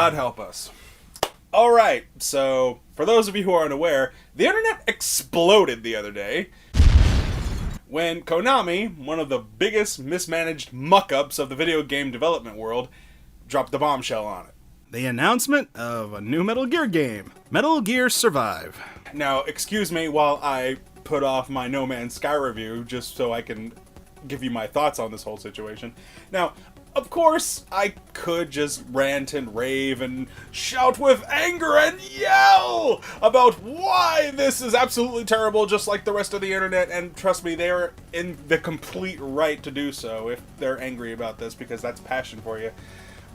God help us. Alright, so for those of you who are unaware, the internet exploded the other day when Konami, one of the biggest mismanaged muck-ups of the video game development world, dropped the bombshell on it. The announcement of a new Metal Gear game, Metal Gear Survive. Now, excuse me while I put off my No Man's Sky review just so I can give you my thoughts on this whole situation. Now, of course, I could just rant and rave and shout with anger and yell about why this is absolutely terrible, just like the rest of the internet, and trust me, they're in the complete right to do so if they're angry about this, because that's passion for you.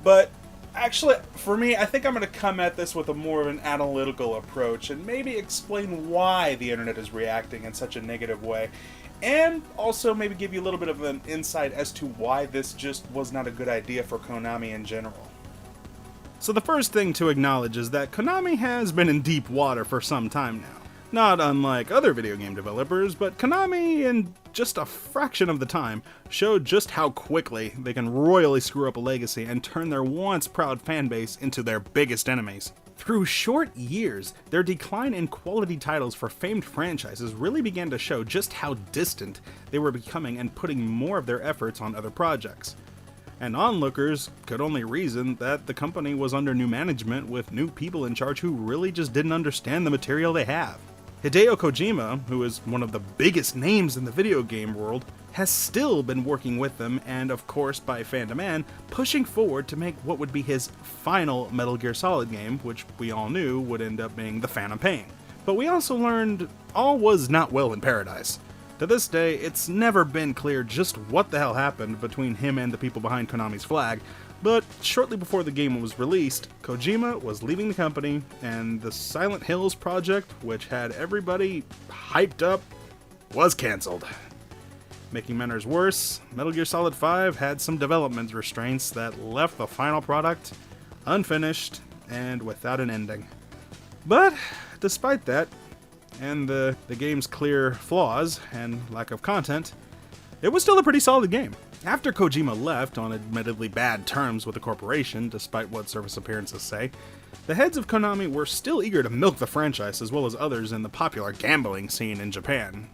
But actually, for me, I think I'm going to come at this with a more of an analytical approach and maybe explain why the internet is reacting in such a negative way. And also maybe give you a little bit of an insight as to why this just was not a good idea for Konami in general. So the first thing to acknowledge is that Konami has been in deep water for some time now. Not unlike other video game developers, but Konami, in just a fraction of the time, showed just how quickly they can royally screw up a legacy and turn their once proud fanbase into their biggest enemies. Through short years, their decline in quality titles for famed franchises really began to show just how distant they were becoming and putting more of their efforts on other projects. And onlookers could only reason that the company was under new management with new people in charge who really just didn't understand the material they have. Hideo Kojima, who is one of the biggest names in the video game world, has still been working with them and, of course, by fan demand, pushing forward to make what would be his final Metal Gear Solid game, which we all knew would end up being The Phantom Pain. But we also learned all was not well in paradise. To this day, it's never been clear just what the hell happened between him and the people behind Konami's flag, but shortly before the game was released, Kojima was leaving the company, and the Silent Hills project, which had everybody hyped up, was cancelled. Making matters worse, Metal Gear Solid 5 had some development restraints that left the final product unfinished and without an ending. But despite that, and the game's clear flaws and lack of content, it was still a pretty solid game. After Kojima left on admittedly bad terms with the corporation, despite what service appearances say, the heads of Konami were still eager to milk the franchise as well as others in the popular gambling scene in Japan,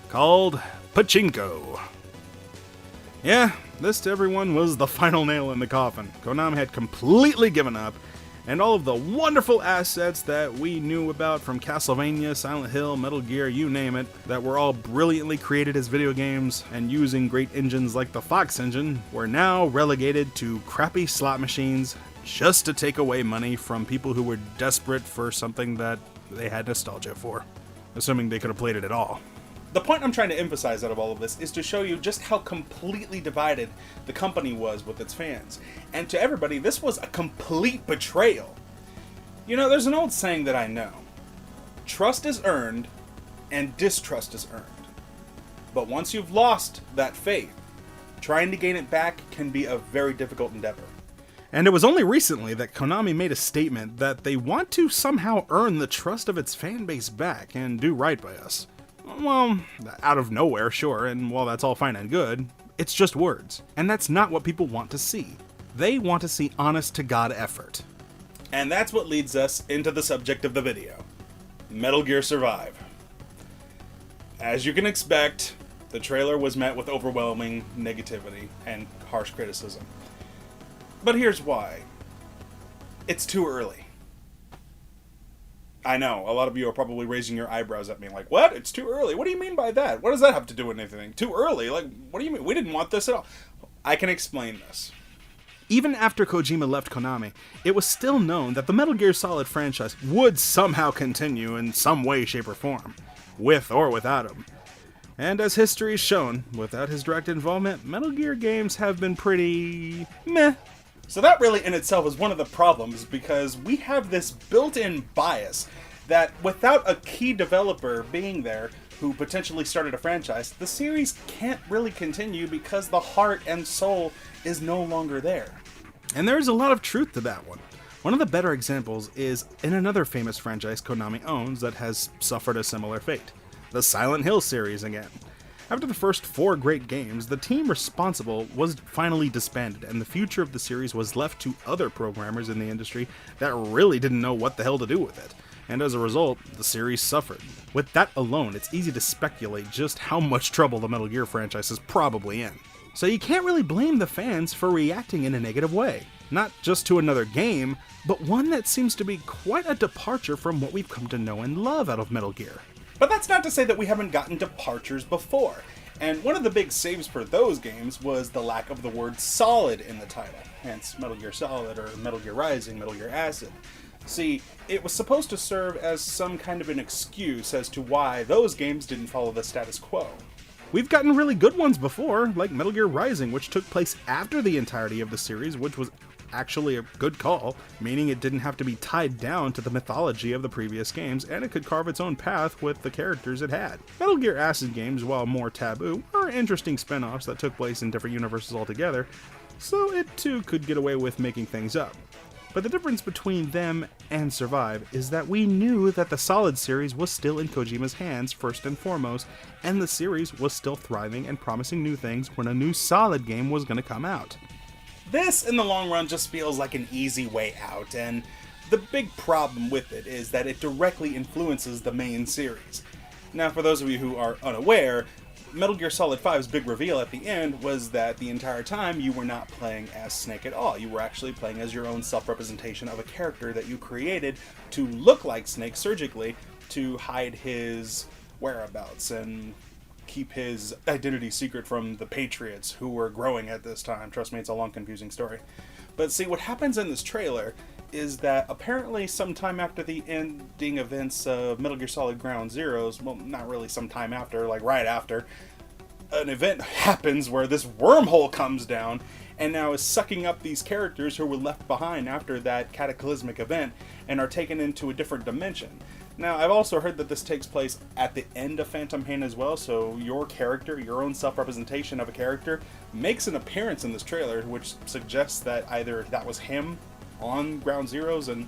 called Pachinko. Yeah, this to everyone was the final nail in the coffin. Konami had completely given up, and all of the wonderful assets that we knew about from Castlevania, Silent Hill, Metal Gear, you name it, that were all brilliantly created as video games and using great engines like the Fox engine, were now relegated to crappy slot machines just to take away money from people who were desperate for something that they had nostalgia for, assuming they could have played it at all. The point I'm trying to emphasize out of all of this is to show you just how completely divided the company was with its fans. And to everybody, this was a complete betrayal. You know, there's an old saying that I know. Trust is earned, and distrust is earned. But once you've lost that faith, trying to gain it back can be a very difficult endeavor. And it was only recently that Konami made a statement that they want to somehow earn the trust of its fan base back and do right by us. Well, out of nowhere, sure, and while that's all fine and good, it's just words. And that's not what people want to see. They want to see honest-to-God effort. And that's what leads us into the subject of the video. Metal Gear Survive. As you can expect, the trailer was met with overwhelming negativity and harsh criticism. But here's why. It's too early. I know, a lot of you are probably raising your eyebrows at me like, what? It's too early. What do you mean by that? What does that have to do with anything? Too early? Like, what do you mean? We didn't want this at all. I can explain this. Even after Kojima left Konami, it was still known that the Metal Gear Solid franchise would somehow continue in some way, shape, or form, with or without him. And as history's shown, without his direct involvement, Metal Gear games have been pretty meh. So that really in itself is one of the problems, because we have this built-in bias that without a key developer being there who potentially started a franchise, the series can't really continue because the heart and soul is no longer there. And there's a lot of truth to that one. One of the better examples is in another famous franchise Konami owns that has suffered a similar fate, the Silent Hill series again. After the first 4 great games, the team responsible was finally disbanded, and the future of the series was left to other programmers in the industry that really didn't know what the hell to do with it. And as a result, the series suffered. With that alone, it's easy to speculate just how much trouble the Metal Gear franchise is probably in. So you can't really blame the fans for reacting in a negative way. Not just to another game, but one that seems to be quite a departure from what we've come to know and love out of Metal Gear. But that's not to say that we haven't gotten departures before. And one of the big saves for those games was the lack of the word solid in the title. Hence Metal Gear Solid or Metal Gear Rising, Metal Gear Acid. See, it was supposed to serve as some kind of an excuse as to why those games didn't follow the status quo. We've gotten really good ones before, like Metal Gear Rising, which took place after the entirety of the series, which was actually a good call, meaning it didn't have to be tied down to the mythology of the previous games, and it could carve its own path with the characters it had. Metal Gear Acid games, while more taboo, are interesting spin-offs that took place in different universes altogether, so it too could get away with making things up. But the difference between them and Survive is that we knew that the Solid series was still in Kojima's hands first and foremost, and the series was still thriving and promising new things when a new Solid game was going to come out. This, in the long run, just feels like an easy way out, and the big problem with it is that it directly influences the main series. Now, for those of you who are unaware, Metal Gear Solid 5's big reveal at the end was that the entire time you were not playing as Snake at all. You were actually playing as your own self-representation of a character that you created to look like Snake surgically to hide his whereabouts and keep his identity secret from the Patriots who were growing at this time. Trust me, it's a long, confusing story. But see, what happens in this trailer is that apparently sometime after the ending events of Metal Gear Solid Ground Zeroes, well, not really sometime after, like right after, an event happens where this wormhole comes down and now is sucking up these characters who were left behind after that cataclysmic event and are taken into a different dimension. Now, I've also heard that this takes place at the end of Phantom Pain as well, so your character, your own self-representation of a character, makes an appearance in this trailer, which suggests that either that was him on Ground Zeroes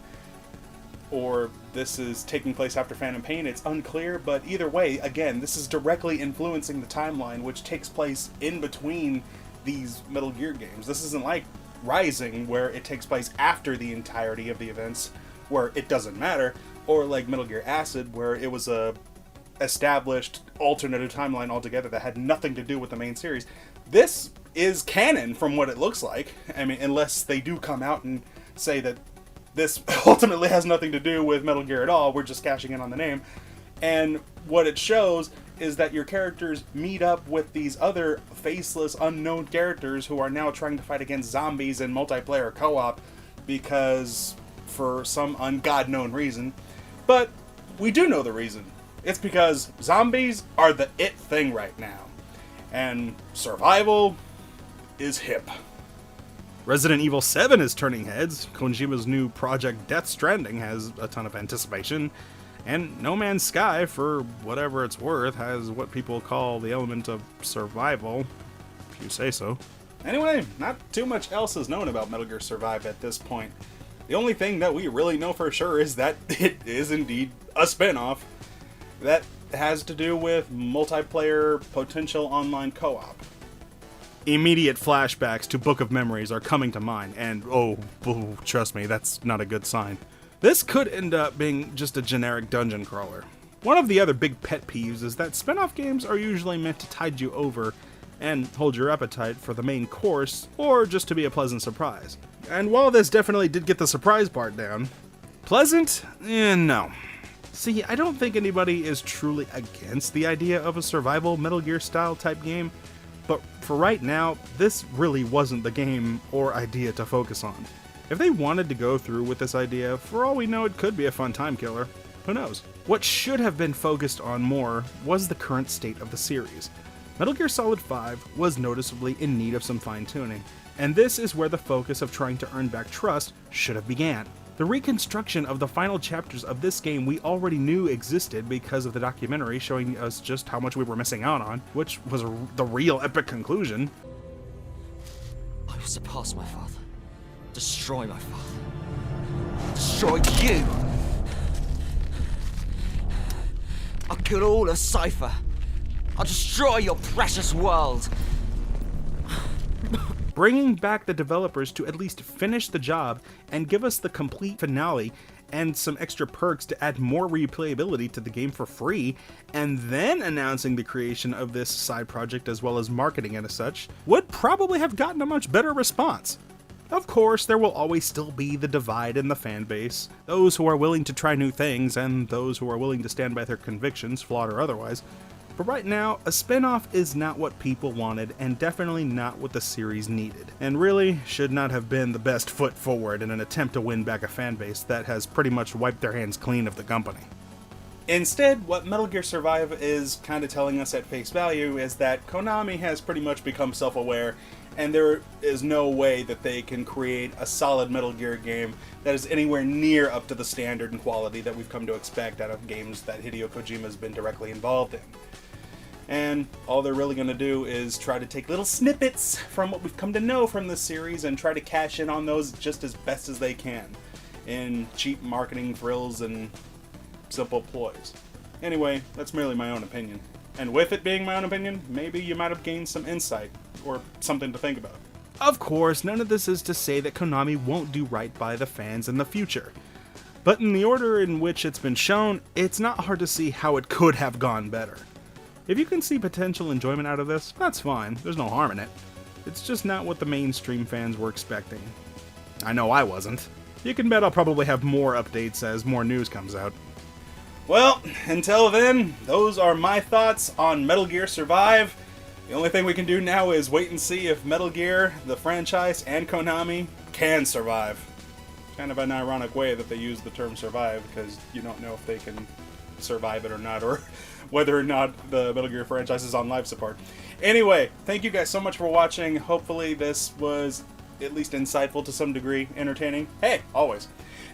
or this is taking place after Phantom Pain. It's unclear, but either way, again, this is directly influencing the timeline, which takes place in between these Metal Gear games. This isn't like Rising, where it takes place after the entirety of the events, where it doesn't matter, or like Metal Gear Acid, where it was a established alternative timeline altogether that had nothing to do with the main series. This is canon from what it looks like. I mean, unless they do come out and say that this ultimately has nothing to do with Metal Gear at all, we're just cashing in on the name. And what it shows is that your characters meet up with these other faceless, unknown characters who are now trying to fight against zombies in multiplayer co-op because for some un-God-known reason. But we do know the reason. It's because zombies are the it thing right now. And survival is hip. Resident Evil 7 is turning heads, Kojima's new project Death Stranding has a ton of anticipation, and No Man's Sky, for whatever it's worth, has what people call the element of survival, if you say so. Anyway, not too much else is known about Metal Gear Survive at this point. The only thing that we really know for sure is that it is indeed a spin-off that has to do with multiplayer potential online co-op. Immediate flashbacks to Book of Memories are coming to mind, and trust me, that's not a good sign. This could end up being just a generic dungeon crawler. One of the other big pet peeves is that spin-off games are usually meant to tide you over and hold your appetite for the main course, or just to be a pleasant surprise. And while this definitely did get the surprise part down, pleasant? No. See, I don't think anybody is truly against the idea of a survival Metal Gear style type game, but for right now, this really wasn't the game or idea to focus on. If they wanted to go through with this idea, for all we know it could be a fun time killer. Who knows? What should have been focused on more was the current state of the series. Metal Gear Solid 5 was noticeably in need of some fine-tuning, and this is where the focus of trying to earn back trust should have began. The reconstruction of the final chapters of this game we already knew existed because of the documentary showing us just how much we were missing out on, which was the real epic conclusion. I will surpass my father, destroy my father, destroy you! I'll kill all of Cypher. I'll destroy your precious world. Bringing back the developers to at least finish the job and give us the complete finale and some extra perks to add more replayability to the game for free, and then announcing the creation of this side project as well as marketing it as such, would probably have gotten a much better response. Of course, there will always still be the divide in the fan base, those who are willing to try new things and those who are willing to stand by their convictions, flawed or otherwise. But right now, a spin-off is not what people wanted and definitely not what the series needed, and really should not have been the best foot forward in an attempt to win back a fan base that has pretty much wiped their hands clean of the company. Instead, what Metal Gear Survive is kind of telling us at face value is that Konami has pretty much become self-aware, and there is no way that they can create a solid Metal Gear game that is anywhere near up to the standard and quality that we've come to expect out of games that Hideo Kojima has been directly involved in. And all they're really going to do is try to take little snippets from what we've come to know from this series and try to cash in on those just as best as they can in cheap marketing thrills and simple ploys. Anyway, that's merely my own opinion. And with it being my own opinion, maybe you might have gained some insight or something to think about. Of course, none of this is to say that Konami won't do right by the fans in the future. But in the order in which it's been shown, it's not hard to see how it could have gone better. If you can see potential enjoyment out of this, that's fine, there's no harm in it. It's just not what the mainstream fans were expecting. I know I wasn't. You can bet I'll probably have more updates as more news comes out. Well, until then, those are my thoughts on Metal Gear Survive. The only thing we can do now is wait and see if Metal Gear, the franchise, and Konami can survive. Kind of an ironic way that they use the term survive, because you don't know if they can survive it or not, or whether or not the Metal Gear franchise is on life support. Anyway, thank you guys so much for watching. Hopefully this was at least insightful to some degree, entertaining. Hey, always.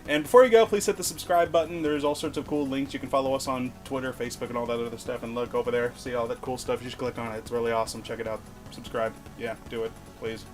And before you go, please hit the subscribe button. There's all sorts of cool links. You can follow us on Twitter, Facebook, and all that other stuff. And look over there, see all that cool stuff. You should click on it. It's really awesome. Check it out. Subscribe. Yeah, do it, please.